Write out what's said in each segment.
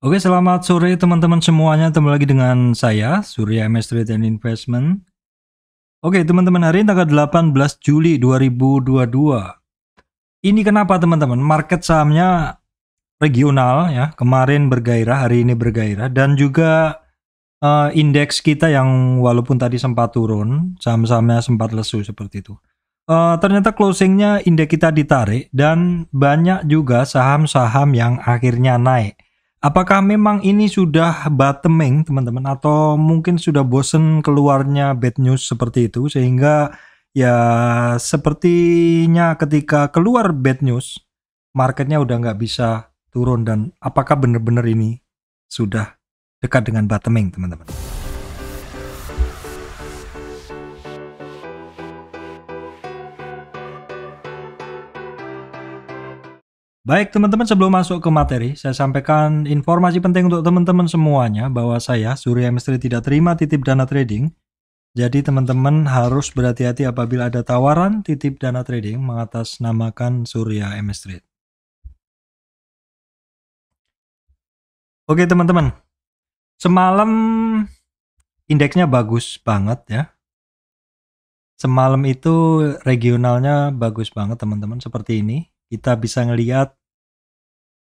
Oke, selamat sore teman-teman semuanya. Ketemu lagi dengan saya, Surya MS Trade and Investment. Oke, teman-teman, hari ini tanggal 18 Juli 2022. Ini kenapa teman-teman? Market sahamnya regional ya. Kemarin bergairah, hari ini bergairah. Dan juga indeks kita yang walaupun tadi sempat turun, saham-sahamnya sempat lesu seperti itu. Ternyata closingnya indeks kita ditarik dan banyak juga saham-saham yang akhirnya naik. Apakah memang ini sudah bottoming teman-teman atau mungkin sudah bosen keluarnya bad news seperti itu sehingga ya sepertinya ketika keluar bad news marketnya udah nggak bisa turun dan apakah benar-benar ini sudah dekat dengan bottoming teman-teman. Baik teman-teman, sebelum masuk ke materi, saya sampaikan informasi penting untuk teman-teman semuanya bahwa saya, Surya MS tidak terima titip dana trading. Jadi teman-teman harus berhati-hati apabila ada tawaran titip dana trading mengatasnamakan Surya MS Trade. Oke teman-teman, semalam indeksnya bagus banget ya. Semalam itu regionalnya bagus banget teman-teman, seperti ini. Kita bisa ngelihat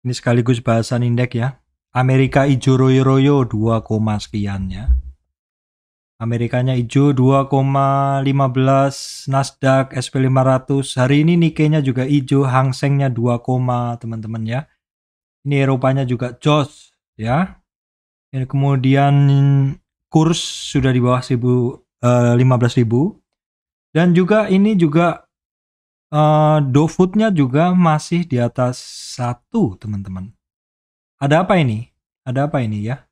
ini sekaligus bahasan indeks ya. Amerika hijau royo-royo 2, sekian ya. Amerikanya hijau 2,15, Nasdaq, SP500. Hari ini Nikkei-nya juga hijau, Hang Seng-nya 2, teman-teman ya. Ini Eropanya juga jos ya. Ini kemudian kurs sudah di bawah 15.000. Dan juga ini juga DoFood-nya juga masih di atas 1 teman-teman. Ada apa ini? Ada apa ini ya?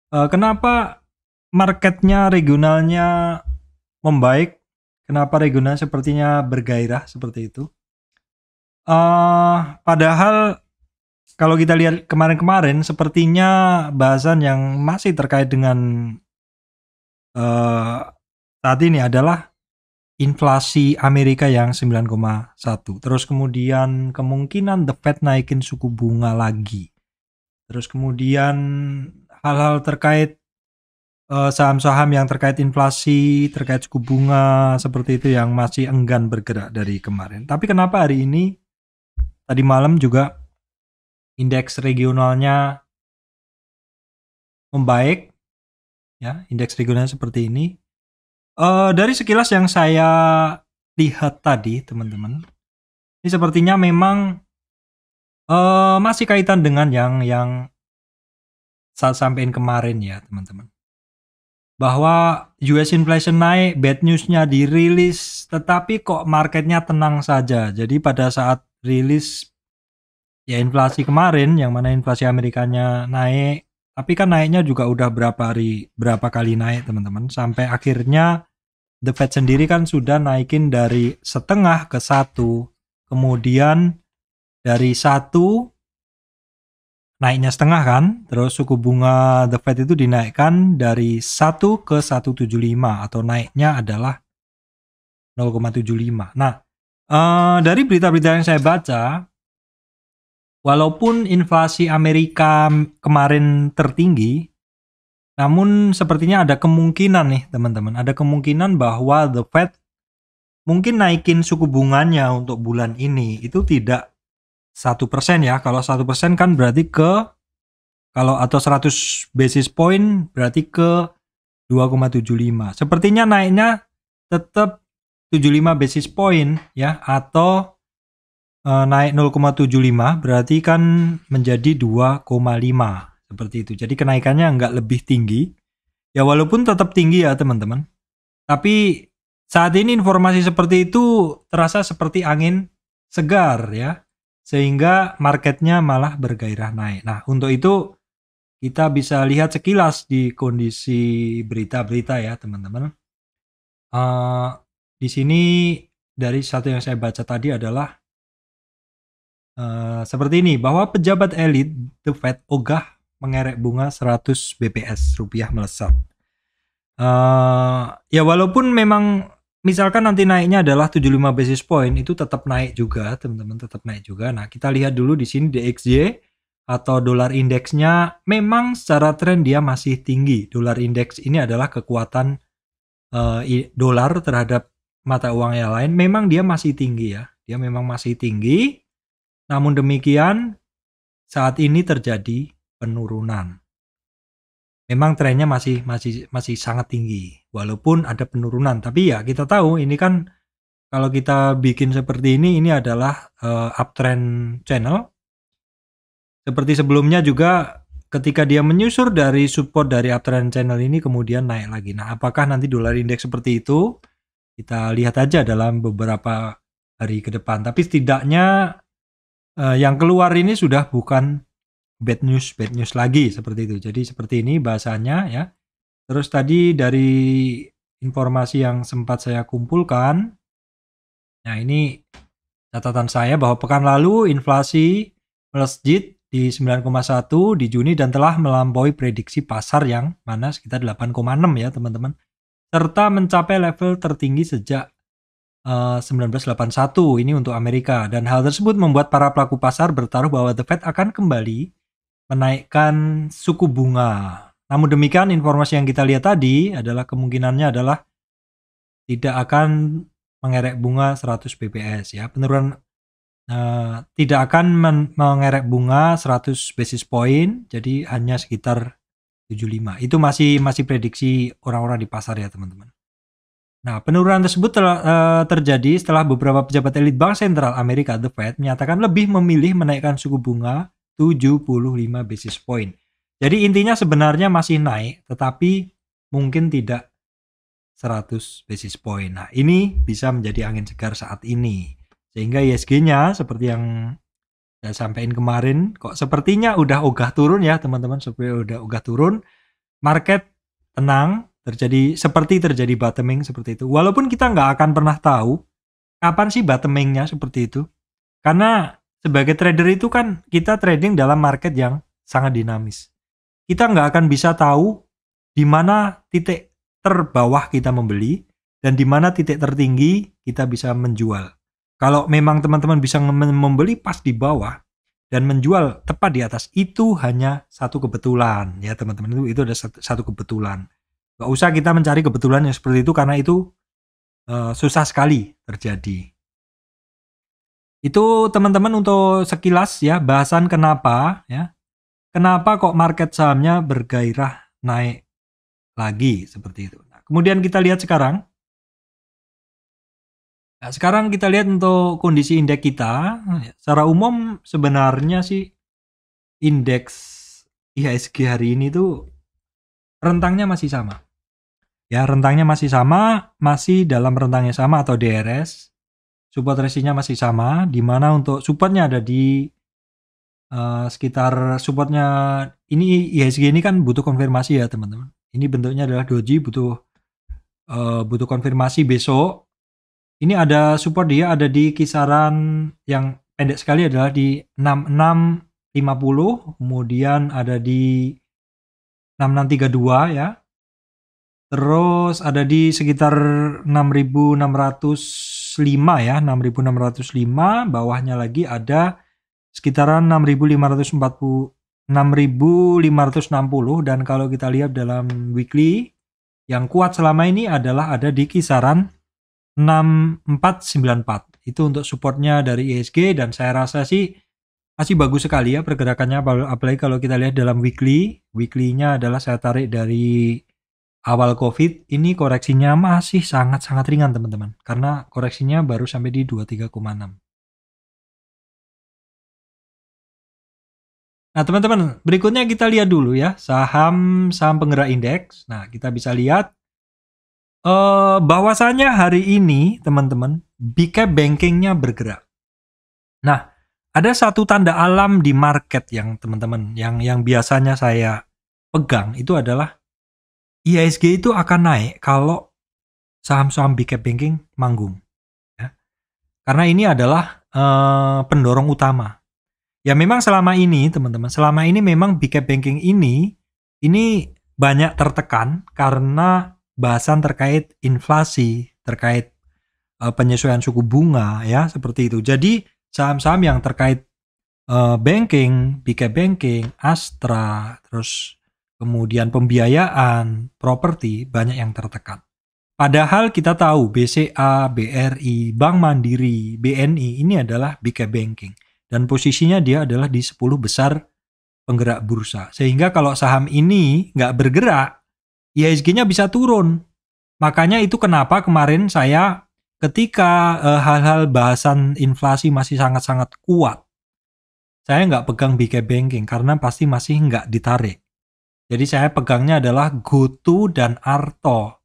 Kenapa marketnya regionalnya membaik? Kenapa regionalnya sepertinya bergairah seperti itu? Padahal kalau kita lihat kemarin-kemarin sepertinya bahasan yang masih terkait dengan saat ini adalah inflasi Amerika yang 9,1. Terus kemudian kemungkinan The Fed naikin suku bunga lagi. Terus kemudian hal-hal terkait saham-saham yang terkait inflasi, terkait suku bunga seperti itu yang masih enggan bergerak dari kemarin. Tapi kenapa hari ini tadi malam juga indeks regionalnya membaik ya, indeks regionalnya seperti ini. Dari sekilas yang saya lihat tadi teman-teman, ini sepertinya memang masih kaitan dengan yang saat sampein kemarin ya teman-teman, bahwa US inflation naik, bad newsnya dirilis, tetapi kok marketnya tenang saja. Jadi pada saat rilis ya inflasi kemarin, yang mana inflasi Amerikanya naik, tapi kan naiknya juga udah berapa kali naik teman-teman, sampai akhirnya The Fed sendiri kan sudah naikin dari 0,5 ke 1, kemudian dari 1 naiknya setengah kan, terus suku bunga The Fed itu dinaikkan dari 1 ke 1,75 atau naiknya adalah 0,75. Nah, dari berita-berita yang saya baca, walaupun inflasi Amerika kemarin tertinggi, namun sepertinya ada kemungkinan nih teman-teman, ada kemungkinan bahwa The Fed mungkin naikin suku bunganya untuk bulan ini itu tidak 1% ya. Kalau 1% kan berarti kalau atau 100 basis point berarti ke 2,75. Sepertinya naiknya tetap 75 basis point ya, atau naik 0,75 berarti kan menjadi 2,5 seperti itu. Jadi kenaikannya nggak lebih tinggi ya, walaupun tetap tinggi ya teman-teman, tapi saat ini informasi seperti itu terasa seperti angin segar ya, sehingga marketnya malah bergairah naik. Nah untuk itu kita bisa lihat sekilas di kondisi berita-berita ya teman-teman. Di sini dari satu yang saya baca tadi adalah seperti ini, bahwa pejabat elit The Fed ogah mengerek bunga 100 BPS, rupiah melesat. Ya walaupun memang misalkan nanti naiknya adalah 75 basis point, itu tetap naik juga teman-teman, tetap naik juga. Nah kita lihat dulu di sini DXY atau dolar indeksnya memang secara tren dia masih tinggi. Dolar indeks ini adalah kekuatan dolar terhadap mata uang yang lain. Memang dia masih tinggi ya. Dia memang masih tinggi. Namun demikian saat ini terjadi penurunan. Memang trennya masih sangat tinggi walaupun ada penurunan. Tapi ya kita tahu ini kan kalau kita bikin seperti ini adalah uptrend channel. Seperti sebelumnya juga ketika dia menyusur dari support dari uptrend channel ini kemudian naik lagi. Nah, apakah nanti dolar indeks seperti itu? Kita lihat aja dalam beberapa hari ke depan. Tapi setidaknya yang keluar ini sudah bukan bad news lagi seperti itu. Jadi seperti ini bahasanya ya. Terus tadi dari informasi yang sempat saya kumpulkan, nah ini catatan saya bahwa pekan lalu inflasi melesat di 9,1 di Juni dan telah melampaui prediksi pasar yang mana sekitar 8,6 ya teman-teman. Serta mencapai level tertinggi sejak 1981 ini untuk Amerika. Dan hal tersebut membuat para pelaku pasar bertaruh bahwa The Fed akan kembali menaikkan suku bunga. Namun demikian informasi yang kita lihat tadi adalah kemungkinannya adalah tidak akan mengerek bunga 100 bps ya. Penurunan tidak akan mengerek bunga 100 basis point, jadi hanya sekitar 75. Itu masih prediksi orang-orang di pasar ya teman-teman. Nah, penurunan tersebut terjadi setelah beberapa pejabat elit Bank Sentral Amerika, The Fed, menyatakan lebih memilih menaikkan suku bunga 75 basis point. Jadi intinya sebenarnya masih naik, tetapi mungkin tidak 100 basis point. Nah, ini bisa menjadi angin segar saat ini. Sehingga ISG-nya seperti yang saya sampaikan kemarin, kok sepertinya udah ogah turun ya teman-teman, udah ogah turun. Market tenang, seperti terjadi bottoming seperti itu. Walaupun kita nggak akan pernah tahu kapan sih bottoming-nya seperti itu. Karena sebagai trader itu kan kita trading dalam market yang sangat dinamis. Kita nggak akan bisa tahu di mana titik terbawah kita membeli dan di mana titik tertinggi kita bisa menjual. Kalau memang teman-teman bisa membeli pas di bawah dan menjual tepat di atas, itu hanya satu kebetulan ya teman-teman, itu ada satu kebetulan. Gak usah kita mencari kebetulan yang seperti itu karena itu susah sekali terjadi. Itu teman-teman untuk sekilas ya bahasan kenapa kok market sahamnya bergairah naik lagi seperti itu. Nah, kemudian kita lihat sekarang. Nah, sekarang kita lihat untuk kondisi indeks kita. Secara umum sebenarnya sih indeks IHSG hari ini tuh rentangnya masih sama. Ya, rentangnya masih sama, masih dalam rentangnya sama atau DRS. Support resistnya masih sama, di mana untuk supportnya ada di sekitar supportnya ini IHSG ini kan butuh konfirmasi ya teman-teman. Ini bentuknya adalah doji, butuh konfirmasi besok. Ini ada support dia ada di kisaran yang pendek sekali adalah di 6650, kemudian ada di 6632 ya. Terus ada di sekitar 6605 ya, 6605, bawahnya lagi ada sekitaran 6560 dan kalau kita lihat dalam weekly yang kuat selama ini adalah ada di kisaran 6494. Itu untuk supportnya dari IHSG dan saya rasa sih masih bagus sekali ya pergerakannya, apalagi kalau kita lihat dalam weekly-nya adalah saya tarik dari awal COVID, ini koreksinya masih sangat-sangat ringan teman-teman karena koreksinya baru sampai di 23,6. Nah teman-teman, berikutnya kita lihat dulu ya saham penggerak indeks. Nah kita bisa lihat bahwasanya hari ini teman-teman big cap bankingnya bergerak. Nah ada satu tanda alam di market yang teman-teman yang biasanya saya pegang itu adalah IHSG itu akan naik kalau saham-saham big cap banking manggung ya. Karena ini adalah pendorong utama. Ya memang selama ini teman-teman, memang big cap banking ini banyak tertekan karena bahasan terkait inflasi, terkait penyesuaian suku bunga ya seperti itu. Jadi saham-saham yang terkait banking, BK Banking, Astra, terus kemudian pembiayaan, properti, banyak yang tertekan. Padahal kita tahu BCA, BRI, Bank Mandiri, BNI ini adalah BK Banking. Dan posisinya dia adalah di 10 besar penggerak bursa. Sehingga kalau saham ini nggak bergerak, IHSG-nya bisa turun. Makanya itu kenapa kemarin saya ketika hal-hal bahasan inflasi masih sangat-sangat kuat, saya nggak pegang BK Banking karena pasti masih nggak ditarik. Jadi saya pegangnya adalah GoTo dan Arto.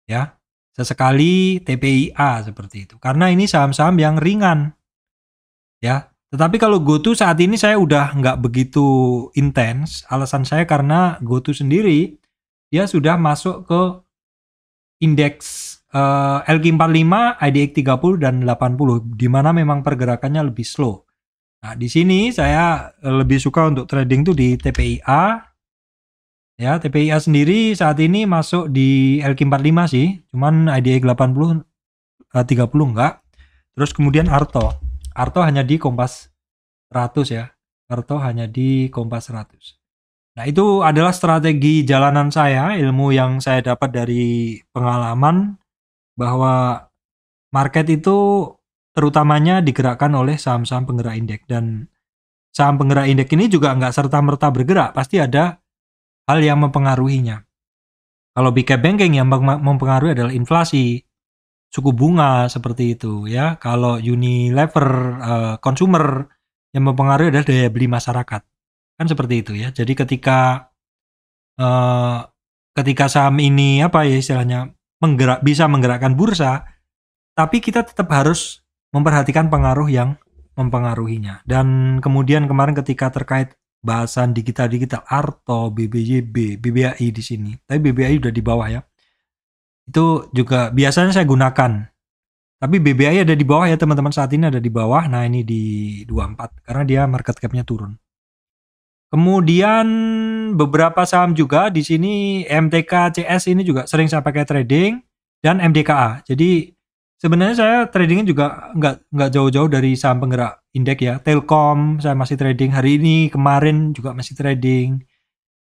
Ya, sesekali TPIA seperti itu. Karena ini saham-saham yang ringan. Ya, tetapi kalau GoTo saat ini saya udah nggak begitu intens. Alasan saya karena GoTo sendiri dia sudah masuk ke indeks LQ45, IDX 30 dan 80 di mana memang pergerakannya lebih slow. Nah, di sini saya lebih suka untuk trading tuh di TPIA. Ya, TPIA sendiri saat ini masuk di LQ45 sih, cuman IDX 80 30 enggak. Terus kemudian Arto. Arto hanya di Kompas 100 ya. Arto hanya di Kompas 100. Nah, itu adalah strategi jalanan saya, ilmu yang saya dapat dari pengalaman bahwa market itu terutamanya digerakkan oleh saham-saham penggerak indeks, dan saham penggerak indeks ini juga nggak serta-merta bergerak, pasti ada hal yang mempengaruhinya. Kalau BK Banking yang mempengaruhi adalah inflasi, suku bunga seperti itu ya. Kalau Unilever consumer yang mempengaruhi adalah daya beli masyarakat. Kan seperti itu ya. Jadi ketika saham ini apa ya istilahnya bisa menggerakkan bursa, tapi kita tetap harus memperhatikan pengaruh yang mempengaruhinya. Dan kemudian kemarin ketika terkait bahasan digital Arto, BBYB, BBAI di sini. Tapi BBAI udah di bawah ya. Itu juga biasanya saya gunakan. Tapi BBAI ada di bawah ya teman-teman, saat ini ada di bawah. Nah, ini di 24 karena dia market cap-nya turun. Kemudian beberapa saham juga di sini, MTK CS ini juga sering saya pakai trading, dan MDKA. Jadi sebenarnya saya tradingnya juga nggak jauh-jauh dari saham penggerak indeks ya. Telkom saya masih trading hari ini, kemarin juga masih trading.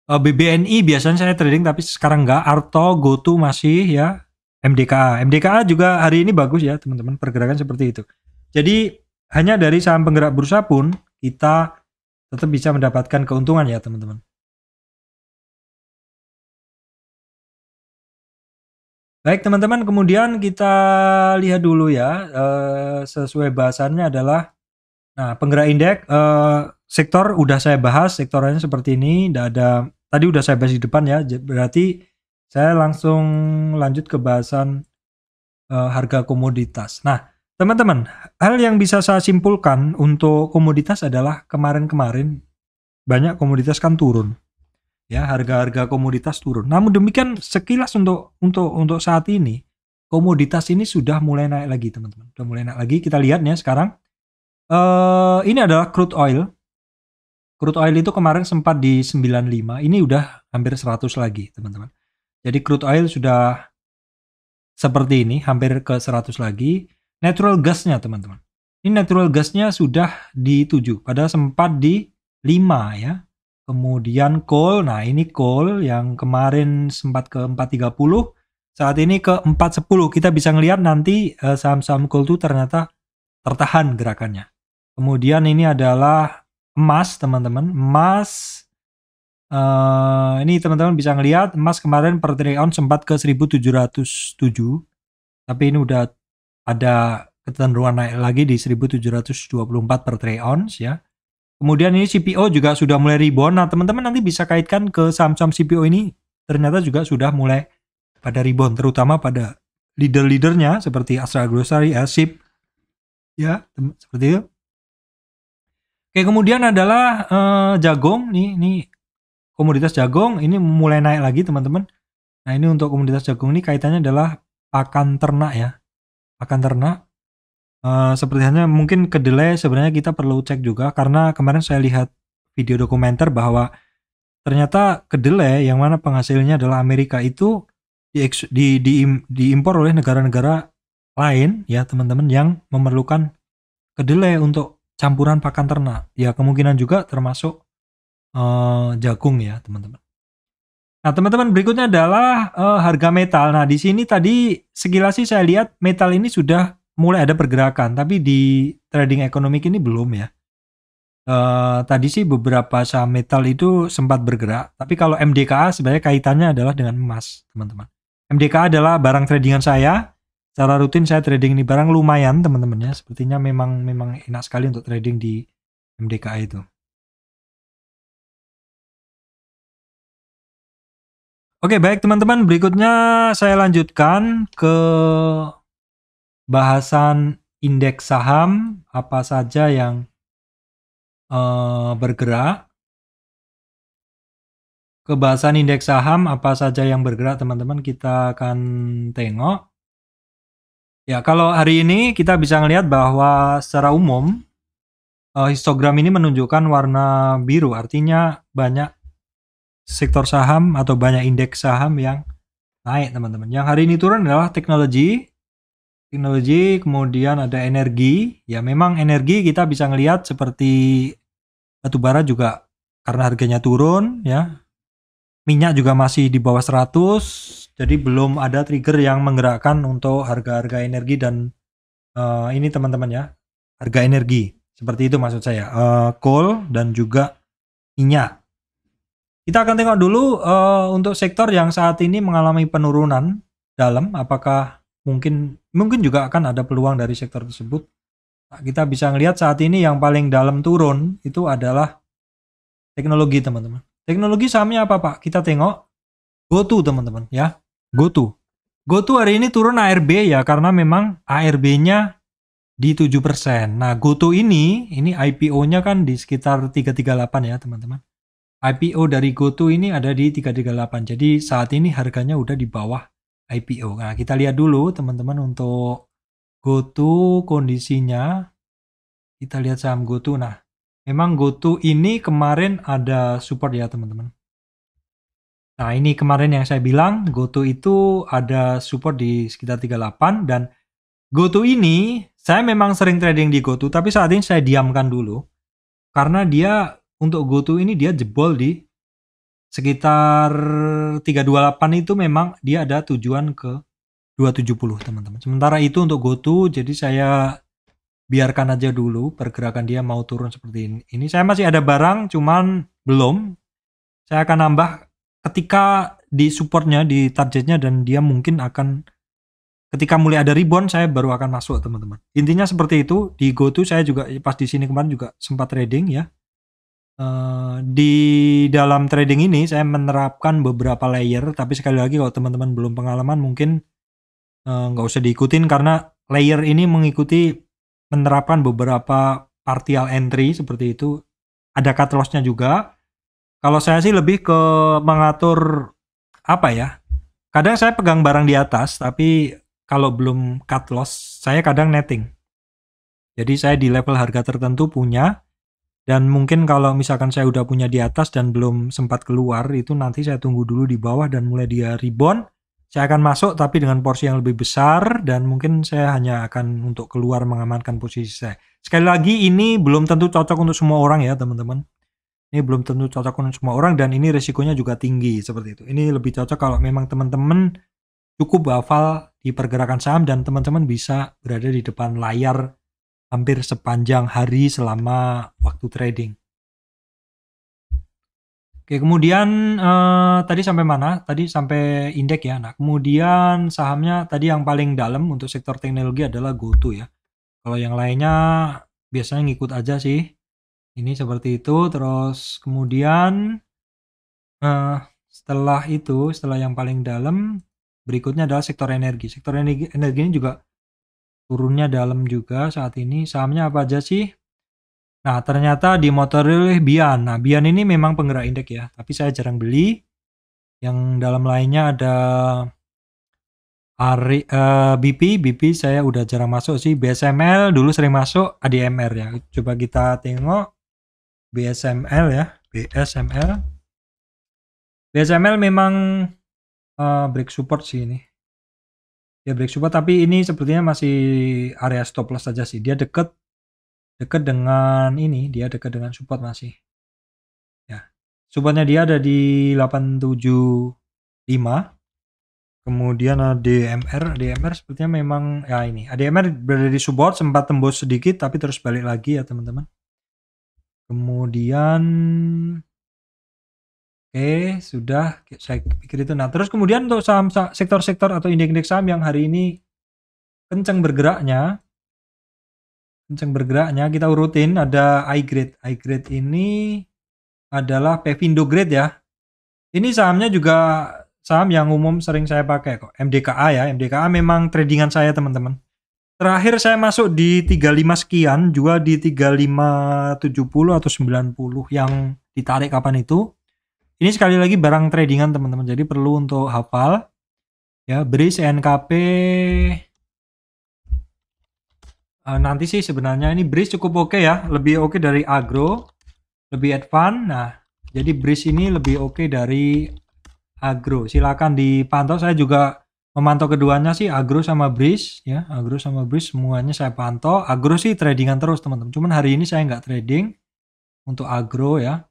BBNI biasanya saya trading tapi sekarang nggak. Arto, GoTo masih ya. MDKA juga hari ini bagus ya teman-teman, pergerakan seperti itu. Jadi hanya dari saham penggerak bursa pun kita tetap bisa mendapatkan keuntungan ya teman-teman. Baik teman-teman, kemudian kita lihat dulu ya, sesuai bahasannya adalah, nah penggerak indeks, sektor udah saya bahas, sektornya seperti ini, tadi udah saya bahas di depan ya, berarti saya langsung lanjut ke bahasan harga komoditas. Nah teman-teman, hal yang bisa saya simpulkan untuk komoditas adalah kemarin-kemarin banyak komoditas kan turun. Ya, harga-harga komoditas turun. Namun demikian sekilas untuk saat ini komoditas ini sudah mulai naik lagi teman-teman. Sudah mulai naik lagi. Kita lihat ya sekarang. Ini adalah crude oil. Crude oil itu kemarin sempat di 95. Ini udah hampir 100 lagi teman-teman. Jadi crude oil sudah seperti ini, hampir ke 100 lagi. Natural gasnya teman-teman. Ini natural gasnya sudah di 7. Padahal sempat di 5 ya. Kemudian coal, nah ini coal yang kemarin sempat ke 430, saat ini ke 410. Kita bisa ngelihat nanti saham-saham coal itu ternyata tertahan gerakannya. Kemudian ini adalah emas teman-teman. Emas, ini teman-teman bisa ngelihat emas kemarin per troy ounce sempat ke 1707. Tapi ini udah ada kecenderungan naik lagi di 1724 per troy ounce ya. Kemudian ini CPO juga sudah mulai rebound. Nah teman-teman nanti bisa kaitkan ke saham-saham CPO ini, ternyata juga sudah mulai pada rebound, terutama pada leader-leadernya seperti Astra Grocery, Elsip, ya seperti itu. Oke, kemudian adalah jagung. Nih komoditas jagung ini mulai naik lagi teman-teman. Nah ini untuk komoditas jagung ini kaitannya adalah pakan ternak ya, pakan ternak. Sepertinya mungkin kedelai sebenarnya kita perlu cek juga, karena kemarin saya lihat video dokumenter bahwa ternyata kedelai yang mana penghasilnya adalah Amerika itu diimpor oleh negara-negara lain ya teman-teman, yang memerlukan kedelai untuk campuran pakan ternak. Ya kemungkinan juga termasuk jagung ya teman-teman. Nah teman-teman berikutnya adalah harga metal. Nah di sini tadi sekilas sih saya lihat metal ini sudah mulai ada pergerakan, tapi di trading ekonomik ini belum ya. Tadi sih beberapa saham metal itu sempat bergerak, tapi kalau MDKA sebenarnya kaitannya adalah dengan emas, teman-teman. MDKA adalah barang tradingan saya. Secara rutin saya trading ini barang lumayan, teman-teman ya. Sepertinya memang enak sekali untuk trading di MDKA itu. Oke, baik teman-teman, berikutnya saya lanjutkan ke bahasan indeks saham apa saja yang bergerak. Kebahasan indeks saham apa saja yang bergerak teman-teman kita akan tengok. Ya kalau hari ini kita bisa melihat bahwa secara umum histogram ini menunjukkan warna biru, artinya banyak sektor saham atau banyak indeks saham yang naik teman-teman. Yang hari ini turun adalah teknologi, kemudian ada energi. Ya memang energi kita bisa melihat seperti batubara juga karena harganya turun ya. Minyak juga masih di bawah 100, jadi belum ada trigger yang menggerakkan untuk harga-harga energi dan ini teman-teman ya, harga energi. Seperti itu maksud saya, coal dan juga minyak. Kita akan tengok dulu untuk sektor yang saat ini mengalami penurunan dalam, apakah mungkin juga akan ada peluang dari sektor tersebut. Nah, kita bisa melihat saat ini yang paling dalam turun itu adalah teknologi teman-teman. Teknologi sahamnya apa Pak? Kita tengok GoTo teman-teman ya. GoTo. GoTo hari ini turun ARB ya karena memang ARB-nya di 7%. Nah, GoTo ini IPO-nya kan di sekitar 338 ya teman-teman. IPO dari GoTo ini ada di 338. Jadi saat ini harganya udah di bawah IPO. Nah, kita lihat dulu teman-teman untuk GoTo kondisinya. Kita lihat saham GoTo. Nah, memang GoTo ini kemarin ada support ya teman-teman. Nah ini kemarin yang saya bilang GoTo itu ada support di sekitar 38 dan GoTo ini saya memang sering trading di GoTo tapi saat ini saya diamkan dulu karena dia untuk GoTo ini dia jebol di sekitar 328 itu memang dia ada tujuan ke 270 teman-teman. Sementara itu untuk GoTo jadi saya biarkan aja dulu pergerakan dia mau turun seperti ini. Ini saya masih ada barang cuman belum. Saya akan nambah ketika di supportnya, di targetnya dan dia mungkin akan ketika mulai ada rebound saya baru akan masuk teman-teman. Intinya seperti itu. Di GoTo saya juga pas di sini kemarin juga sempat trading ya. Di dalam trading ini saya menerapkan beberapa layer tapi sekali lagi kalau teman-teman belum pengalaman mungkin nggak usah diikutin karena layer ini mengikuti menerapkan beberapa partial entry seperti itu. Ada cut loss-nya juga. Kalau saya sih lebih ke mengatur apa ya? Kadang saya pegang barang di atas, tapi kalau belum cut loss, saya kadang netting. Jadi saya di level harga tertentu punya, dan mungkin kalau misalkan saya udah punya di atas dan belum sempat keluar, itu nanti saya tunggu dulu di bawah dan mulai dia rebound. Saya akan masuk tapi dengan porsi yang lebih besar dan mungkin saya hanya akan untuk keluar mengamankan posisi saya. Sekali lagi ini belum tentu cocok untuk semua orang ya teman-teman. Ini belum tentu cocok untuk semua orang dan ini resikonya juga tinggi seperti itu. Ini lebih cocok kalau memang teman-teman cukup hafal di pergerakan saham dan teman-teman bisa berada di depan layar hampir sepanjang hari selama waktu trading. Oke, kemudian tadi sampai mana? Tadi sampai indeks ya. Nah, kemudian sahamnya tadi yang paling dalam untuk sektor teknologi adalah GoTo ya. Kalau yang lainnya biasanya ngikut aja sih. Ini seperti itu. Terus kemudian setelah yang paling dalam, berikutnya adalah sektor energi. Sektor energi ini juga turunnya dalam juga saat ini. Sahamnya apa aja sih? Nah, ternyata dimotori Bian. Nah, Bian ini memang penggerak indeks ya, tapi saya jarang beli. Yang dalam lainnya ada BP saya udah jarang masuk sih. BSML dulu sering masuk, ADMR ya. Coba kita tengok BSML ya, BSML memang break support sih ini. Ya break support tapi ini sepertinya masih area stop loss saja sih. Dia deket dekat dengan ini, dia dekat dengan support masih. Ya. Supportnya dia ada di 875. Kemudian ADMR sepertinya memang ya ini. ADMR berada di support, sempat tembus sedikit tapi terus balik lagi ya, teman-teman. Kemudian oke, sudah saya pikir itu. Nah, terus kemudian untuk saham sektor-sektor atau indeks saham yang hari ini kencang bergeraknya, kita urutin. Ada iGrade. iGrade ini adalah Pevindo Grade ya. Ini sahamnya juga saham yang umum sering saya pakai kok. MDKA ya. MDKA memang tradingan saya, teman-teman. Terakhir saya masuk di 35 sekian, juga di 3570 atau 90 yang ditarik kapan itu. Ini sekali lagi barang tradingan, teman-teman. Jadi perlu untuk hafal. Ya, BRIS, NKP. Nanti sih sebenarnya ini BRIS cukup oke ya. Lebih oke dari Agro. Lebih advance. Nah, jadi BRIS ini lebih oke dari Agro. Silakan dipantau. Saya juga memantau keduanya sih, Agro sama BRIS ya. Agro sama BRIS semuanya saya pantau. Agro sih tradingan terus, teman-teman. Cuman hari ini saya nggak trading untuk Agro ya.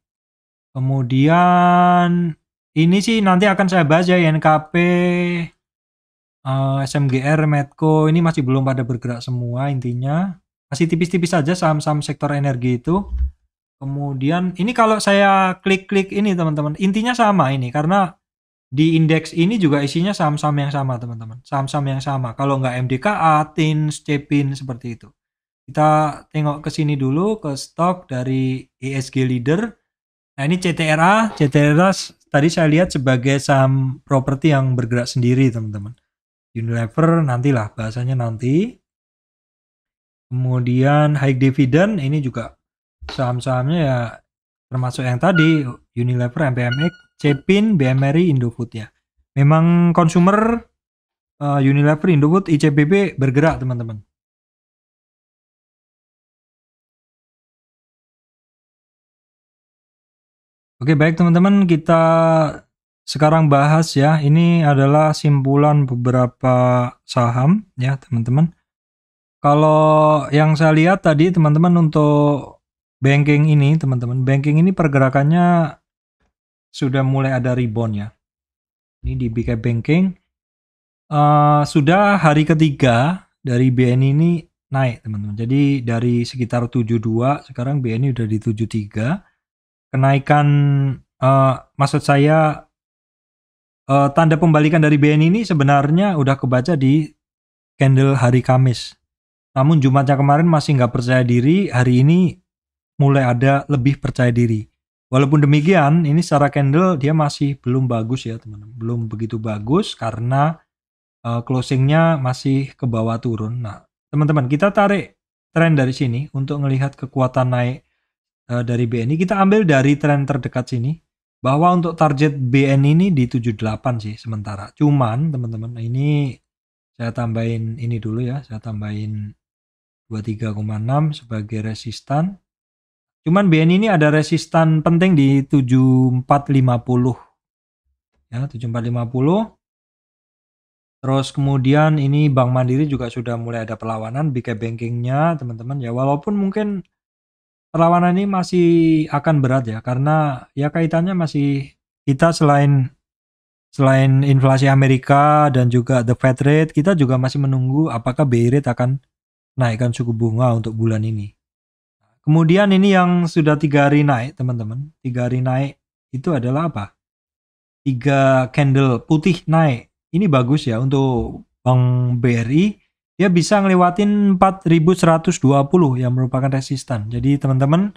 Kemudian ini sih nanti akan saya bahas ya, NKP, SMGR, Medco ini masih belum pada bergerak semua intinya. Masih tipis-tipis saja saham-saham sektor energi itu. Kemudian ini kalau saya klik-klik ini, teman-teman, intinya sama ini karena di indeks ini juga isinya saham-saham yang sama, teman-teman. Saham-saham yang sama. Kalau nggak MDKA, TINS, CEPIN seperti itu. Kita tengok ke sini dulu ke stok dari ESG Leader. Nah, ini CTRA tadi saya lihat sebagai saham properti yang bergerak sendiri, teman-teman. Unilever nantilah bahasanya nanti. Kemudian high dividend ini juga saham-sahamnya ya termasuk yang tadi Unilever, MPMX, CEPIN, BMRI, Indofood ya. Memang consumer Unilever, Indofood, ICBP bergerak, teman-teman. Oke, baik teman-teman, kita sekarang bahas ya. Ini adalah simpulan beberapa saham ya, teman-teman. Kalau yang saya lihat tadi, teman-teman, untuk banking ini, teman-teman, banking ini pergerakannya sudah mulai ada rebound ya. Ini di BK Banking sudah hari ketiga dari BNI ini naik, teman-teman. Jadi dari sekitar 72 sekarang BNI udah di 73. Kenaikan maksud saya tanda pembalikan dari BNI ini sebenarnya udah kebaca di candle hari Kamis. Namun Jumatnya kemarin masih nggak percaya diri, hari ini mulai ada lebih percaya diri. Walaupun demikian, ini secara candle dia masih belum bagus ya, teman-teman. Belum begitu bagus karena closingnya masih ke bawah turun. Nah, teman-teman, kita tarik tren dari sini untuk melihat kekuatan naik dari BNI. Kita ambil dari tren terdekat sini, bahwa untuk target BNI ini di 78 sih sementara. Cuman, teman-teman, ini saya tambahin ini dulu ya, saya tambahin 23,6 sebagai resistan. Cuman BNI ini ada resistan penting di 7450. Ya, 7450. Terus kemudian ini Bank Mandiri juga sudah mulai ada perlawanan BK Bankingnya, teman-teman ya. Walaupun mungkin perlawanan ini masih akan berat ya, karena ya kaitannya masih kita selain inflasi Amerika dan juga the Fed rate, kita juga masih menunggu apakah BI rate akan naikkan suku bunga untuk bulan ini. Kemudian ini yang sudah 3 hari naik, teman-teman. 3 hari naik itu adalah apa? 3 candle putih naik. Ini bagus ya untuk Bank BRI. Dia bisa ngelewatin 4120 yang merupakan resistan. Jadi teman-teman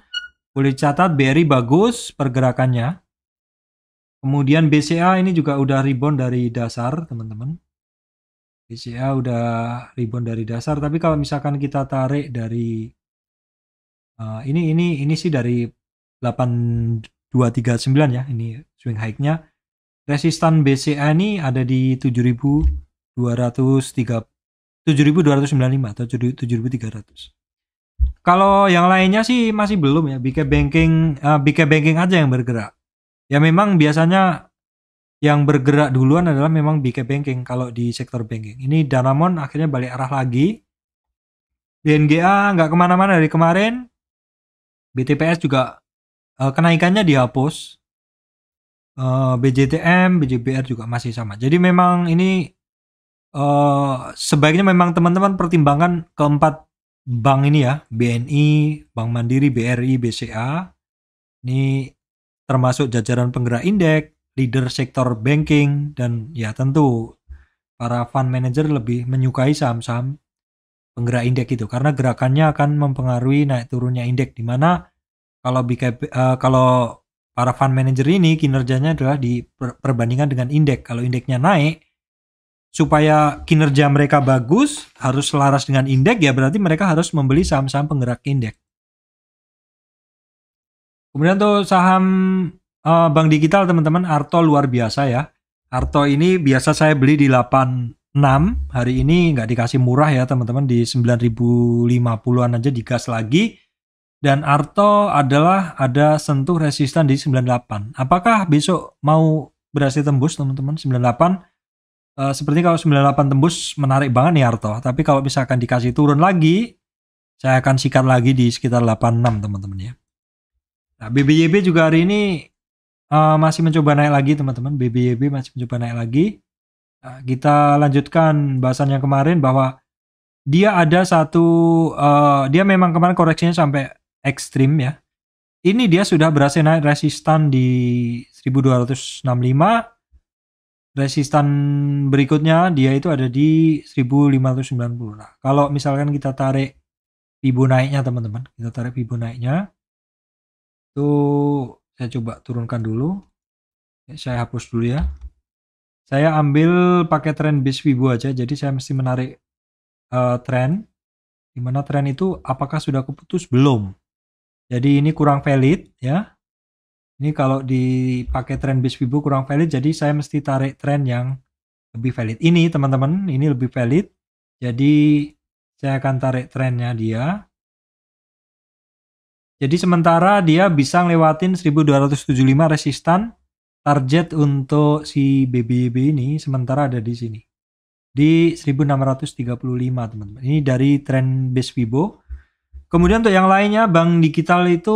boleh catat BRI bagus pergerakannya. Kemudian BCA ini juga udah rebound dari dasar, teman-teman. BCA udah rebound dari dasar, tapi kalau misalkan kita tarik dari ini sih dari 8239 ya, ini swing high-nya. Resistan BCA ini ada di 7295 atau 7300. Kalau yang lainnya sih masih belum ya, BK Banking aja yang bergerak. Ya memang biasanya yang bergerak duluan adalah memang BK Banking kalau di sektor banking. Ini Danamon akhirnya balik arah lagi. BNGA nggak kemana-mana dari kemarin. BTPS juga kenaikannya dihapus. BJTM, BJBR juga masih sama. Jadi memang ini sebaiknya memang teman-teman pertimbangkan keempat bank ini ya, BNI, Bank Mandiri, BRI, BCA. Ini termasuk jajaran penggerak indeks, leader sektor banking, dan ya tentu para fund manager lebih menyukai saham-saham penggerak indeks itu karena gerakannya akan mempengaruhi naik turunnya indeks, di mana kalau para fund manager ini kinerjanya adalah diperbandingkan dengan indeks. Kalau indeksnya naik, supaya kinerja mereka bagus harus selaras dengan indeks, ya berarti mereka harus membeli saham-saham penggerak indeks. Kemudian tuh saham bank digital teman-teman, Arto luar biasa ya. Arto ini biasa saya beli di 86, hari ini nggak dikasih murah ya teman-teman, di 9.050-an aja digas lagi. Dan Arto adalah ada sentuh resistan di 98. Apakah besok mau berhasil tembus teman-teman 98? Seperti kalau 98 tembus menarik banget nih Arto. Tapi kalau misalkan dikasih turun lagi, saya akan sikat lagi di sekitar 86 teman-teman ya. Nah, BBYB juga hari ini masih mencoba naik lagi teman-teman. BBYB masih mencoba naik lagi. Nah, kita lanjutkan bahasan yang kemarin bahwa dia ada satu, dia memang kemarin koreksinya sampai ekstrim ya. Ini dia sudah berhasil naik resistan di 1265. Resistan berikutnya dia itu ada di 1590. Nah, kalau misalkan kita tarik Fibonacci-nya teman-teman, kita tarik Fibonacci-nya. Tuh saya coba turunkan dulu. Saya hapus dulu ya. Saya ambil pakai tren base Fibo aja, jadi saya mesti menarik tren. Dimana tren itu apakah sudah keputus? Belum. Jadi ini kurang valid ya. Ini kalau dipakai tren base Fibo kurang valid, jadi saya mesti tarik tren yang lebih valid. Ini teman-teman, ini lebih valid. Jadi saya akan tarik trennya dia. Jadi sementara dia bisa ngelewatin 1275 resistan, target untuk si BBB ini sementara ada di sini. Di 1635 teman-teman. Ini dari tren base Fibo. Kemudian untuk yang lainnya bank digital itu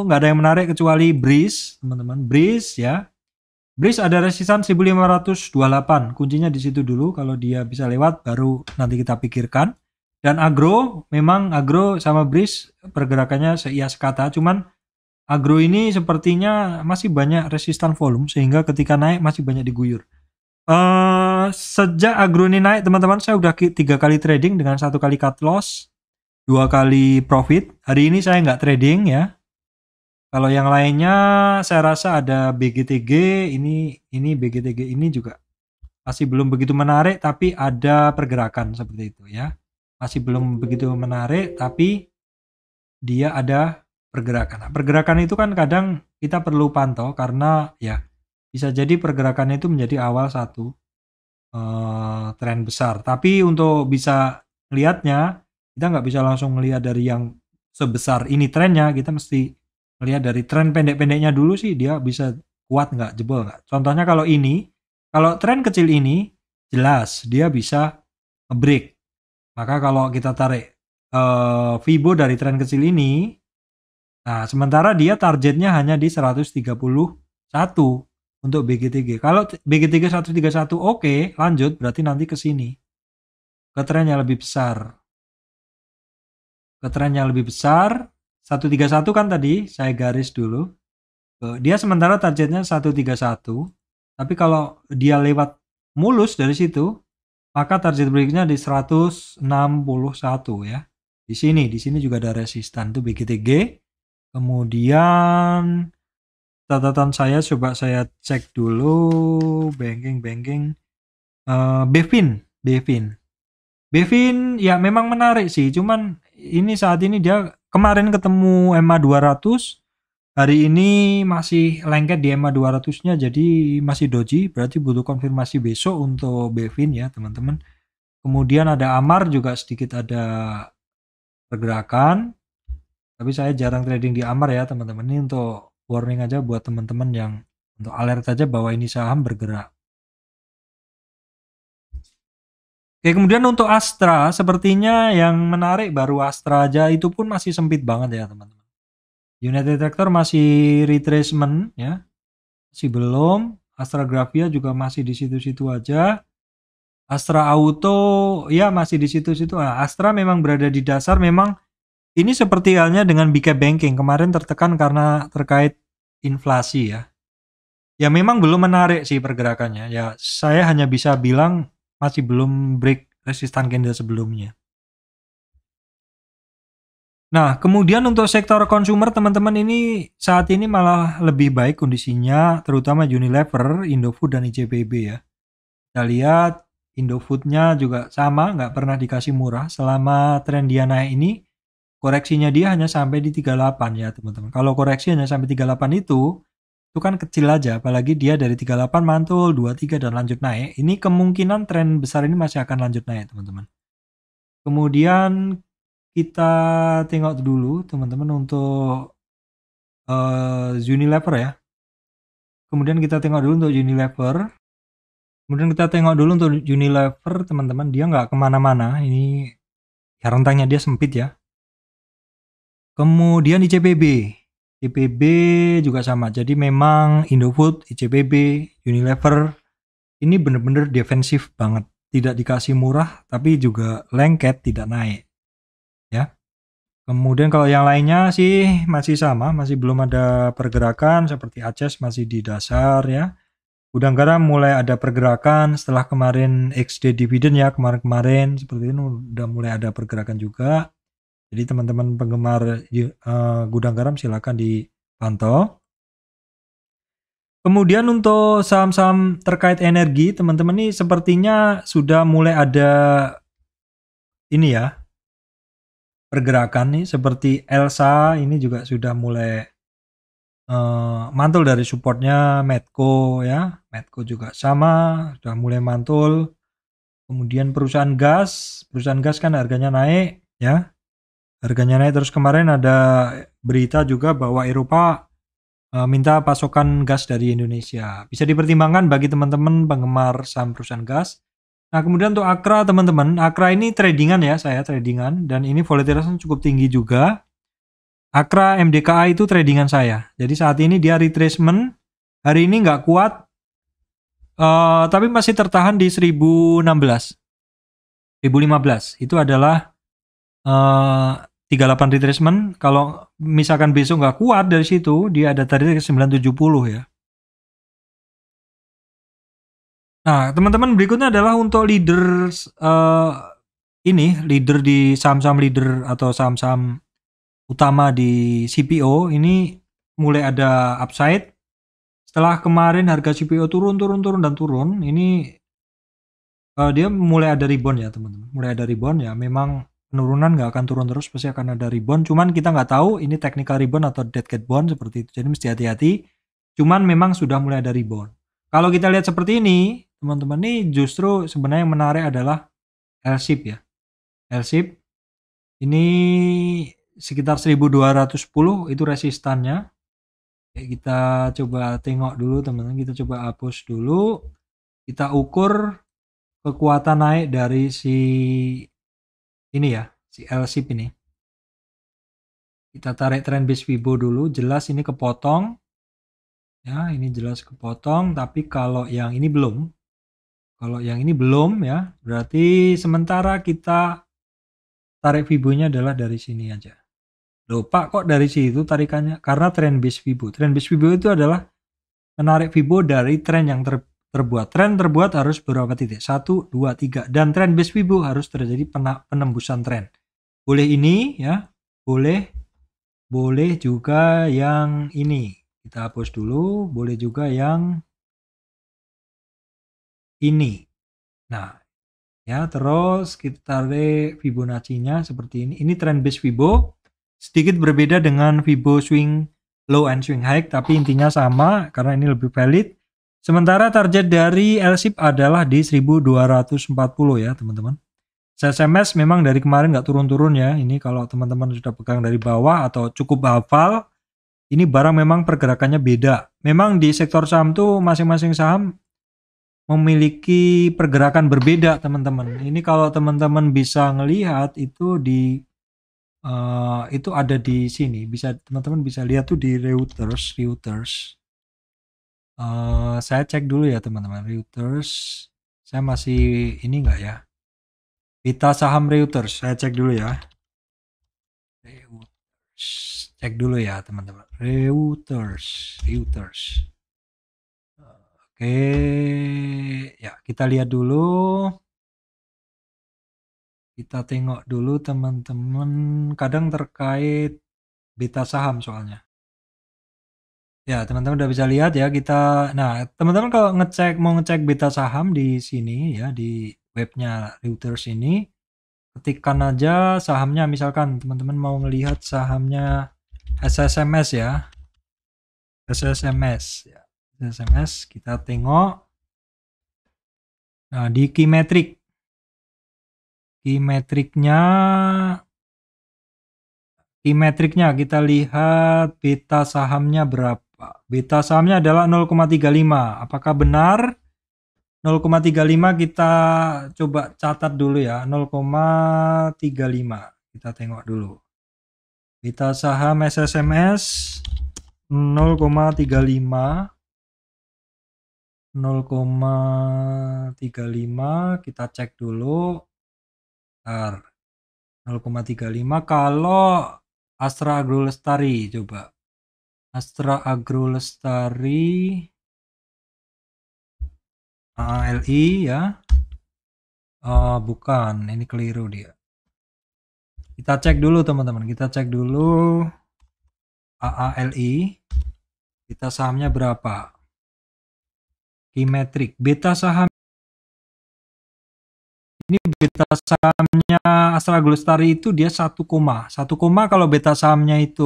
nggak ada yang menarik kecuali Breeze, teman-teman. Breeze ya. Breeze ada resistan 1528. Kuncinya di situ dulu. Kalau dia bisa lewat baru nanti kita pikirkan. Dan Agro, memang Agro sama Breeze pergerakannya seia sekata, cuman Agro ini sepertinya masih banyak resistan volume sehingga ketika naik masih banyak diguyur. Sejak Agro ini naik teman-teman, saya udah 3 kali trading dengan 1 kali cut loss, 2 kali profit. Hari ini saya nggak trading ya. Kalau yang lainnya saya rasa ada BGTG, ini BGTG ini juga masih belum begitu menarik, tapi ada pergerakan seperti itu ya. Masih belum begitu menarik, tapi dia ada pergerakan. Nah, pergerakan itu kan kadang kita perlu pantau karena ya bisa jadi pergerakan itu menjadi awal satu tren besar. Tapi untuk bisa melihatnya, kita nggak bisa langsung melihat dari yang sebesar ini trennya, kita mesti melihat dari tren pendek-pendeknya dulu sih, dia bisa kuat nggak, jebol nggak. Contohnya kalau ini, kalau tren kecil ini, jelas dia bisa nge-break. Maka kalau kita tarik Fibo dari tren kecil ini, nah sementara dia targetnya hanya di 131 untuk BGTG. Kalau BGTG 131 oke, lanjut berarti nanti ke sini. Ke tren yang lebih besar. Ke tren yang lebih besar, 131 kan tadi saya garis dulu. Dia sementara targetnya 131, tapi kalau dia lewat mulus dari situ, maka target berikutnya di 161 ya. Di sini juga ada resistan tuh BGTG. Kemudian catatan saya coba saya cek dulu banking Bevin ya memang menarik sih, cuman ini saat ini dia kemarin ketemu EMA 200, hari ini masih lengket di EMA 200-nya, jadi masih doji, berarti butuh konfirmasi besok untuk Bevin ya teman-teman. Kemudian ada Amar juga sedikit ada pergerakan, tapi saya jarang trading di Amar ya teman-teman. Ini untuk warning aja buat teman-teman yang untuk alert aja bahwa ini saham bergerak. Oke, kemudian untuk Astra, sepertinya yang menarik baru Astra aja, itu pun masih sempit banget ya teman-teman. United Tractor masih retracement ya, masih belum. Astra Gravia juga masih di situ-situ aja. Astra Auto ya masih di situ-situ. Nah, Astra memang berada di dasar, memang ini seperti halnya dengan BK Banking kemarin tertekan karena terkait inflasi ya. Ya memang belum menarik sih pergerakannya. Ya saya hanya bisa bilang masih belum break resistan candle sebelumnya. Nah, kemudian untuk sektor consumer teman-teman, ini saat ini malah lebih baik kondisinya, terutama Unilever, Indofood, dan ICBP ya. Kita lihat Indofood-nya juga sama, nggak pernah dikasih murah. Selama tren dia naik ini, koreksinya dia hanya sampai di 38 ya teman-teman. Kalau koreksi hanya sampai 38 itu kan kecil aja, apalagi dia dari 38 mantul, 23 dan lanjut naik. Ini kemungkinan tren besar ini masih akan lanjut naik teman-teman. Kemudian kita tengok dulu teman-teman untuk Unilever ya. Kemudian kita tengok dulu untuk Unilever. Kemudian kita tengok dulu untuk Unilever teman-teman. Dia nggak kemana-mana. Ini ya rentangnya dia sempit ya. Kemudian ICBP. ICBP juga sama. Jadi memang Indofood, ICBP, Unilever ini benar-benar defensif banget. Tidak dikasih murah tapi juga lengket, tidak naik. Ya. Kemudian kalau yang lainnya sih masih sama, masih belum ada pergerakan, seperti Aces masih di dasar ya. Gudang Garam mulai ada pergerakan setelah kemarin XD dividend ya, kemarin-kemarin seperti itu udah mulai ada pergerakan juga. Jadi teman-teman penggemar Gudang Garam silakan dipantau. Kemudian untuk saham-saham terkait energi, teman-teman ini sepertinya sudah mulai ada ini ya, pergerakan nih, seperti Elsa ini juga sudah mulai mantul dari supportnya. Medco ya, Medco juga sama, sudah mulai mantul. Kemudian perusahaan gas kan harganya naik ya, harganya naik terus. Kemarin ada berita juga bahwa Eropa minta pasokan gas dari Indonesia, bisa dipertimbangkan bagi teman-teman penggemar saham perusahaan gas. Nah, kemudian untuk Akra teman-teman, Akra ini tradingan ya, saya tradingan, dan ini volatilitasnya cukup tinggi juga. Akra MDKA itu tradingan saya. Jadi saat ini dia retracement, hari ini nggak kuat, tapi masih tertahan di 1016, 1015. Itu adalah 38 retracement. Kalau misalkan besok nggak kuat dari situ, dia ada target ke 970 ya. Nah, teman-teman berikutnya adalah untuk leader leader di saham-saham leader atau saham-saham utama di CPO ini mulai ada upside. Setelah kemarin harga CPO turun. Ini dia mulai ada rebound ya teman-teman. Mulai ada rebound ya. Memang penurunan nggak akan turun terus, pasti akan ada rebound. Cuman kita nggak tahu ini technical rebound atau dead cat bond seperti itu. Jadi mesti hati-hati. Cuman memang sudah mulai ada rebound. Kalau kita lihat seperti ini, teman-teman, ini justru sebenarnya yang menarik adalah L-shape ya. L-shape ini sekitar 1210 itu resistannya. Kita coba tengok dulu teman-teman, kita coba hapus dulu. Kita ukur kekuatan naik dari si ini ya, si L-shape ini. Kita tarik trend base Fibo dulu, jelas ini kepotong. Ya, ini jelas kepotong, tapi kalau yang ini belum. Kalau yang ini belum ya, berarti sementara kita tarik Fibo-nya adalah dari sini aja. Loh Pak, kok dari situ tarikannya? Karena trend base Fibo. Trend base Fibo itu adalah menarik Fibo dari tren yang terbuat. Tren terbuat harus berapa titik? 1, 2, 3. Dan trend base Fibo harus terjadi penembusan tren. Boleh ini ya, boleh juga yang ini. Kita hapus dulu, boleh juga yang ini. Nah, ya terus kita tarik Fibonacci-nya seperti ini. Ini trend base Fibo. Sedikit berbeda dengan Fibo swing low and swing high, tapi intinya sama karena ini lebih valid. Sementara target dari L-shape adalah di 1240 ya teman-teman. SMS memang dari kemarin nggak turun-turun ya. Ini kalau teman-teman sudah pegang dari bawah atau cukup hafal, ini barang memang pergerakannya beda. Memang di sektor saham tuh masing-masing saham memiliki pergerakan berbeda, teman-teman. Ini kalau teman-teman bisa ngelihat itu itu ada di sini. Teman-teman bisa lihat tuh di Reuters. Saya cek dulu ya, teman-teman. Reuters. Saya masih ini enggak ya? Beta saham Reuters. Saya cek dulu ya. Reuters. Cek dulu ya, teman-teman. Reuters. Oke, ya kita lihat dulu. Kita tengok dulu, teman-teman. Kadang terkait beta saham soalnya. Ya, teman-teman udah bisa lihat ya nah, teman-teman kalau mau ngecek beta saham di sini ya, di webnya Reuters ini, ketikkan aja sahamnya, misalkan teman-teman mau ngelihat sahamnya SSMS ya. SSMS ya. SSMS kita tengok. Nah, di key metriknya kita lihat beta sahamnya berapa. Beta sahamnya adalah 0,35. Apakah benar? 0,35 kita coba catat dulu ya. 0,35. Kita tengok dulu. Beta saham SSMS 0,35. 0,35 kita cek dulu. 0,35 kalau Astra Agrolestari, coba. Astra Agrolestari AALI ya. Bukan, ini keliru dia. Kita cek dulu, teman-teman. Kita cek dulu AALI. Beta sahamnya berapa? Key metric. Beta saham ini, beta sahamnya Astra Agrolestari itu dia 1, kalau beta sahamnya itu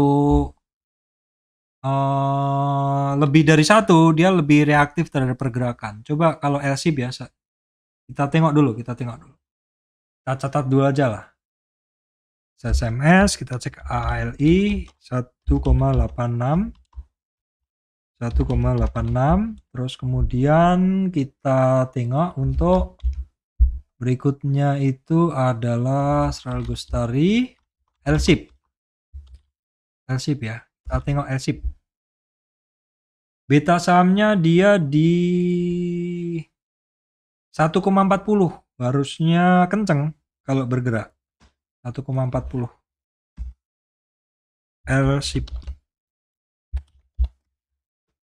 lebih dari 1, dia lebih reaktif terhadap pergerakan. Coba kalau LSIP ya, kita tengok dulu. Kita catat dulu aja lah. SMS, kita cek ALI 1,86. Terus kemudian kita tengok untuk berikutnya itu adalah Astra Agrolestari LSIP ya. Kita tengok LSIP. Beta sahamnya dia di 1,40. Harusnya kenceng kalau bergerak. 1,40. LSIP.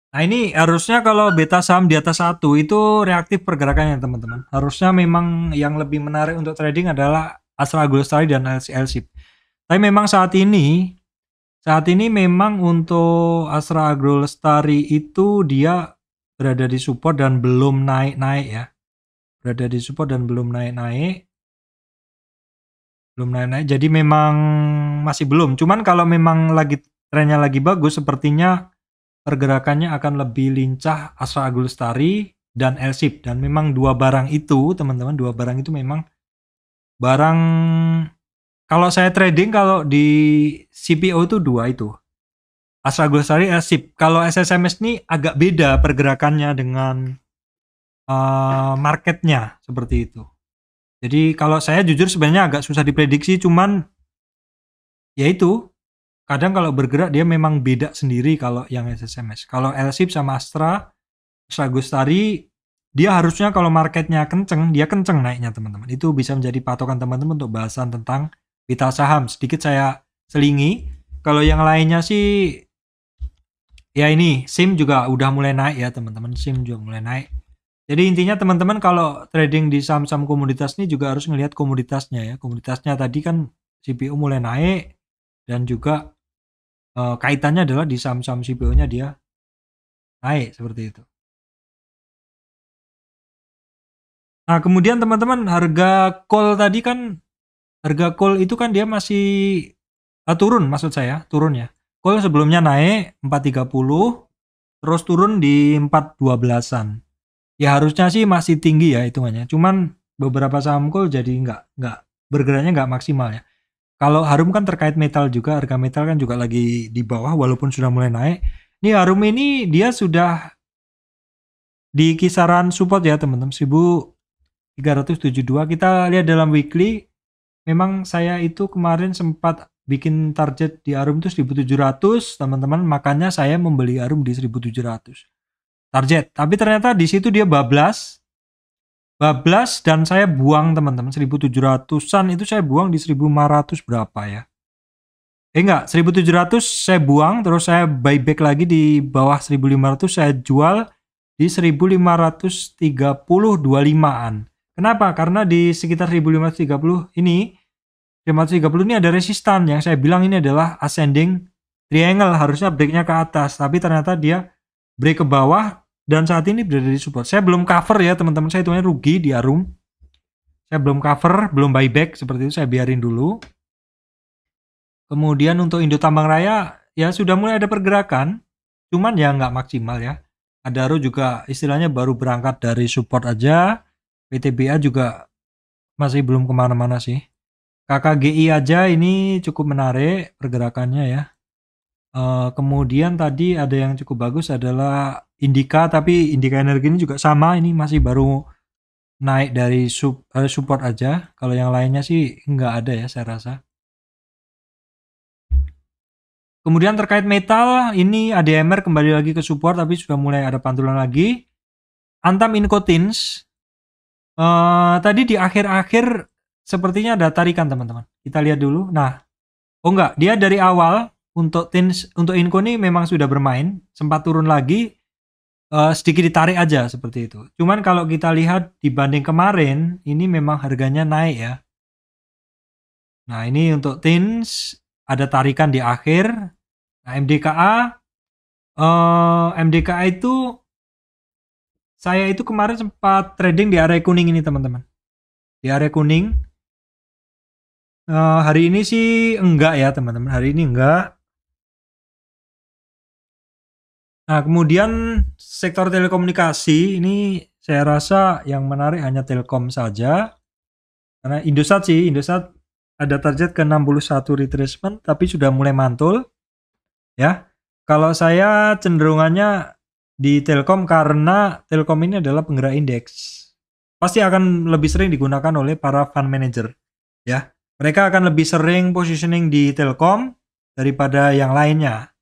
Nah, ini harusnya kalau beta saham di atas 1 itu reaktif pergerakannya, teman-teman. Harusnya memang yang lebih menarik untuk trading adalah Astra Agrolestari dan LSIP. Tapi memang saat ini memang untuk Astra Agrolestari itu dia berada di support dan belum naik-naik ya. Berada di support dan belum naik-naik. Jadi memang masih belum. Cuman kalau memang trennya lagi bagus, sepertinya pergerakannya akan lebih lincah Astra Agrolestari dan LSIP. Dan memang dua barang itu, teman-teman, memang barang, kalau saya trading, kalau di CPO itu 2 itu. Astra Agrolestari, LSIP. Kalau SSMS ini agak beda pergerakannya dengan marketnya, seperti itu. Jadi kalau saya jujur sebenarnya agak susah diprediksi, cuman ya itu, kadang kalau bergerak dia memang beda sendiri kalau yang SSMS. Kalau LSIP sama Astra Agrolestari, dia harusnya kalau marketnya kenceng, dia kenceng naiknya, teman-teman. Itu bisa menjadi patokan teman-teman untuk bahasan tentang beta saham. Sedikit saya selingi. Kalau yang lainnya sih, ya ini, SIM juga udah mulai naik ya, teman-teman. SIM juga mulai naik. Jadi intinya teman-teman kalau trading di saham-saham komoditas ini juga harus ngelihat komoditasnya ya. Komoditasnya tadi kan CPO mulai naik, dan juga kaitannya adalah di saham-saham CPO-nya dia naik, seperti itu. Nah, kemudian teman-teman, harga call tadi kan, harga call itu kan dia masih turun, maksud saya, turun ya. Call sebelumnya naik 430, terus turun di 412-an. Ya harusnya sih masih tinggi ya hitungannya. Cuman beberapa saham call jadi nggak bergeraknya nggak maksimal ya. Kalau Harum kan terkait metal juga, harga metal kan juga lagi di bawah walaupun sudah mulai naik. Ini Harum ini dia sudah di kisaran support ya teman-teman, 1372. Kita lihat dalam weekly, memang saya itu kemarin sempat bikin target di Arum itu 1700 teman-teman, makanya saya membeli Arum di 1700 target. Tapi ternyata di situ dia bablas dan saya buang teman-teman, 1700-an itu saya buang di 1500 berapa ya. Enggak, 1700 saya buang, terus saya buyback lagi di bawah 1500, saya jual di 1530-25an. Kenapa? Karena di sekitar 1530 ini, 1530 ini ada resistan yang saya bilang ini adalah ascending triangle, harusnya breaknya ke atas, tapi ternyata dia break ke bawah dan saat ini berada di support. Saya belum cover ya teman-teman, saya hitungnya rugi di Arum. Saya belum cover, belum buyback, seperti itu saya biarin dulu. Kemudian untuk Indo Tambang Raya ya sudah mulai ada pergerakan, cuman ya nggak maksimal ya. Adaro juga istilahnya baru berangkat dari support aja. PTBA juga masih belum kemana-mana sih. KKGI aja ini cukup menarik pergerakannya ya. Kemudian tadi ada yang cukup bagus adalah Indika, tapi Indika Energi ini juga sama, ini masih baru naik dari support aja. Kalau yang lainnya sih nggak ada ya saya rasa. Kemudian terkait metal, ini ADMR kembali lagi ke support tapi sudah mulai ada pantulan lagi. Antam Incotins, tadi di akhir-akhir sepertinya ada tarikan teman-teman. Kita lihat dulu. Nah, oh enggak, dia dari awal untuk Inco ini memang sudah bermain, sempat turun lagi, sedikit ditarik aja seperti itu. Cuman kalau kita lihat dibanding kemarin, ini memang harganya naik ya. Nah, ini untuk Tins ada tarikan di akhir. Nah, MDKA itu saya itu kemarin sempat trading di area kuning ini teman-teman. Di area kuning. Hari ini sih enggak ya teman-teman. Hari ini enggak. Nah, kemudian sektor telekomunikasi ini saya rasa yang menarik hanya Telkom saja. Karena Indosat ada target ke 61 retracement tapi sudah mulai mantul. Ya. Kalau saya cenderungannya di Telkom karena Telkom ini adalah penggerak indeks. Pasti akan lebih sering digunakan oleh para fund manager. Ya. Mereka akan lebih sering positioning di Telkom daripada yang lainnya.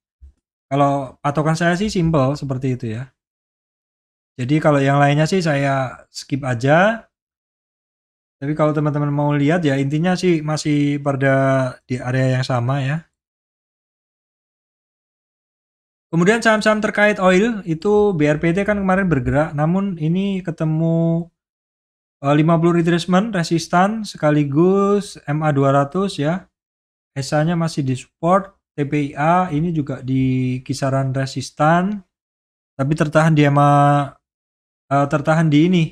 Kalau patokan saya sih simple seperti itu ya. Jadi kalau yang lainnya sih saya skip aja. Tapi kalau teman-teman mau lihat ya intinya sih masih pada di area yang sama ya. Kemudian saham-saham terkait oil itu BRPT kan kemarin bergerak, namun ini ketemu 50 retracement resistan sekaligus MA200 ya. SA-nya masih di support, TPIA ini juga di kisaran resistan, tapi tertahan di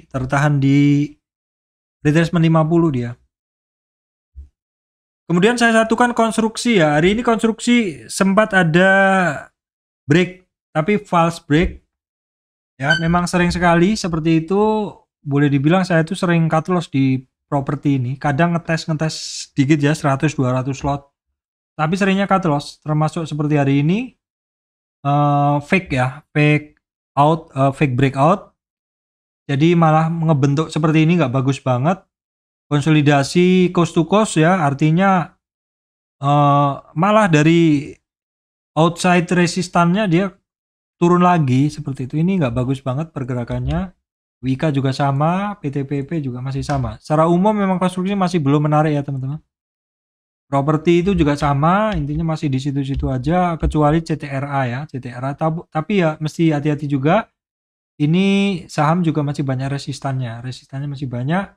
tertahan di retracement 50 dia. Kemudian saya satukan konstruksi ya. Hari ini konstruksi sempat ada break, tapi false break. Ya, memang sering sekali seperti itu. Boleh dibilang saya itu sering cut loss di properti ini. Kadang ngetes sedikit ya 100-200 lot. Tapi seringnya cut loss, termasuk seperti hari ini fake ya, fake breakout. Jadi malah ngebentuk seperti ini nggak bagus banget. Konsolidasi cost to cost ya, artinya malah dari outside resistannya dia turun lagi seperti itu. Ini nggak bagus banget pergerakannya. Wika juga sama, PTPP juga masih sama. Secara umum memang konstruksi masih belum menarik ya teman-teman. Properti itu juga sama, intinya masih di situ-situ aja, kecuali CTRA ya, CTRA. Tapi ya mesti hati-hati juga. Ini saham juga masih banyak resistannya masih banyak.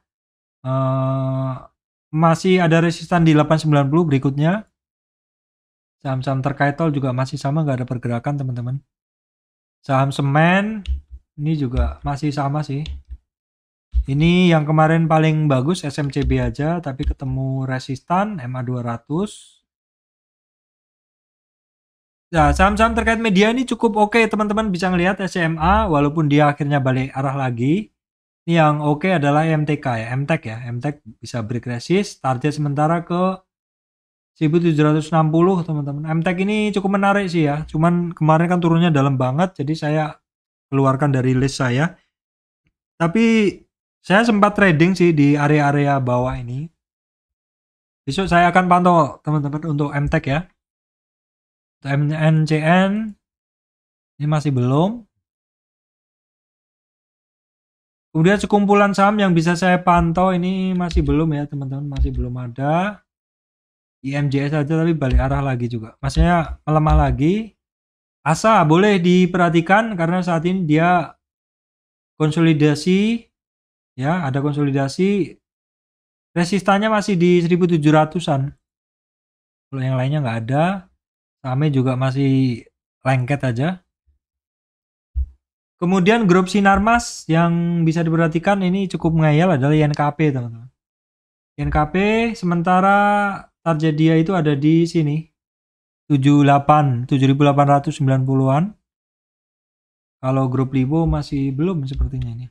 Masih ada resistan di 890 berikutnya. Saham-saham terkait tol juga masih sama, nggak ada pergerakan teman-teman. Saham semen ini juga masih sama sih. Ini yang kemarin paling bagus SMCB aja, tapi ketemu resistan MA200. Nah, saham-saham terkait media ini cukup oke teman-teman, bisa ngelihat SMA walaupun dia akhirnya balik arah lagi. Ini yang oke adalah MTK ya, MTEK bisa break resist, target sementara ke 1760 teman-teman. MTEK ini cukup menarik sih ya, cuman kemarin kan turunnya dalam banget, jadi saya keluarkan dari list saya. Tapi saya sempat trading sih di area-area bawah ini. Besok saya akan pantau teman-teman untuk MTech ya. Untuk NCN ini masih belum. Kemudian sekumpulan saham yang bisa saya pantau ini masih belum ya teman-teman, masih belum ada. IMJS saja tapi balik arah lagi juga. Maksudnya melemah lagi. ASA boleh diperhatikan karena saat ini dia konsolidasi ya, ada konsolidasi. Resistannya masih di 1700-an. Kalau yang lainnya nggak ada. Sahamnya juga masih lengket aja. Kemudian grup Sinarmas yang bisa diperhatikan ini cukup ngeyel adalah INKP teman-teman. INKP sementara target dia itu ada di sini 78.990-an. Kalau grup Libo masih belum sepertinya ini.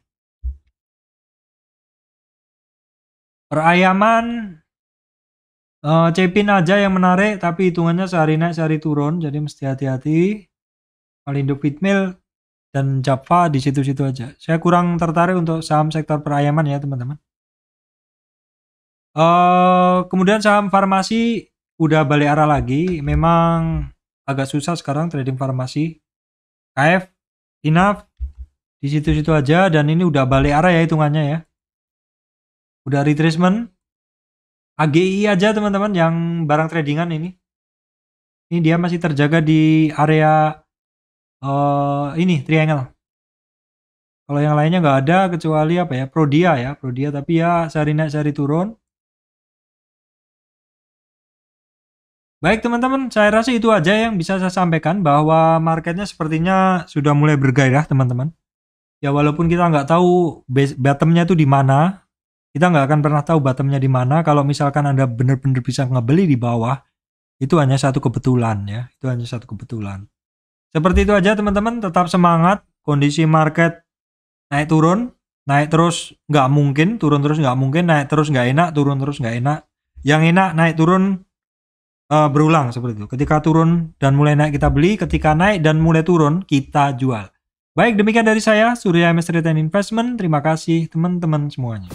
Perayaman Cepin aja yang menarik tapi hitungannya sehari naik sehari turun, jadi mesti hati-hati. Malindo Feedmill dan Java di situ-situ aja. Saya kurang tertarik untuk saham sektor perayaman ya teman-teman. Kemudian saham farmasi udah balik arah lagi. Memang agak susah sekarang trading farmasi. KF, Inaf di situ-situ aja dan ini udah balik arah ya hitungannya ya. Udah retracement. AGI aja teman-teman yang barang tradingan ini. Ini dia masih terjaga di area ini triangle. Kalau yang lainnya nggak ada kecuali apa ya, Prodia ya, Prodia tapi ya sehari naik sehari turun. Baik teman-teman, saya rasa itu aja yang bisa saya sampaikan bahwa marketnya sepertinya sudah mulai bergairah teman-teman. Ya walaupun kita nggak tahu bottomnya itu di mana, kita nggak akan pernah tahu bottomnya di mana. Kalau misalkan Anda benar-benar bisa ngebeli di bawah, itu hanya satu kebetulan ya, itu hanya satu kebetulan. Seperti itu aja teman-teman, tetap semangat. Kondisi market naik turun, naik terus nggak mungkin, turun terus nggak mungkin, naik terus nggak enak, turun terus nggak enak. Yang enak naik turun berulang seperti itu. Ketika turun dan mulai naik kita beli, ketika naik dan mulai turun kita jual. Baik, demikian dari saya, Surya MS Trade and Investment. Terima kasih teman-teman semuanya.